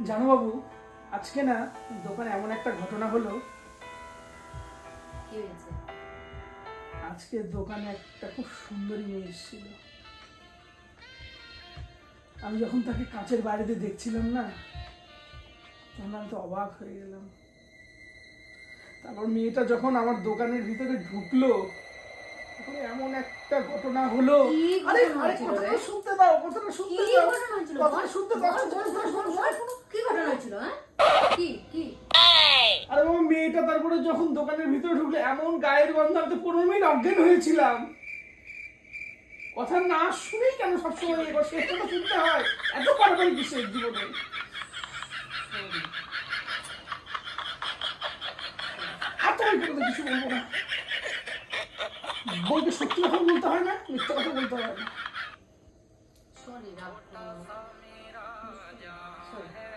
জানো বাবু, আজকে না দোকানে এমন একটা ঘটনা হলো। কি হয়েছে? আজকে দোকানে একটা খুব সুন্দরী মেয়ে এসেছিল। আমি যখন তাকে কাঁচের বাড়িতে দেখছিলাম না, তখন আমি তো অবাক হয়ে গেলাম। তারপর মেয়েটা যখন আমার দোকানের ভিতরে ঢুকলো, তখন এমন একটা ঘটনা হলো। কি আরে ঘটনা আরে হয়েছিল কথাটা রে? শুনতে দাও, কথাটা শুনতে কি দাও, ঘটনা হয়েছিল? কথাটা শুনতে দাও। কি ঘটনা হয়েছিল? হ্যাঁ, কি কি? আরে বাবা, মেয়েটা তারপরে যখন দোকানের ভিতরে ঢুকলো, এমন গায়ের গন্ধ, আমি তো 15 মিনিট অজ্ঞান হয়েছিলাম। কথা না শুনেই কেন সবসময় এবার শেষটা তো শুনতে হয়? এত পারপারি কিসের জীবনে? আর তোমার কোনো কিছু বলবো না। বইকে সত্যি কথা বলতে হয় না, মিথ্যা কথা বলতে হয় না। সরি, রাগ করো না। Sorry.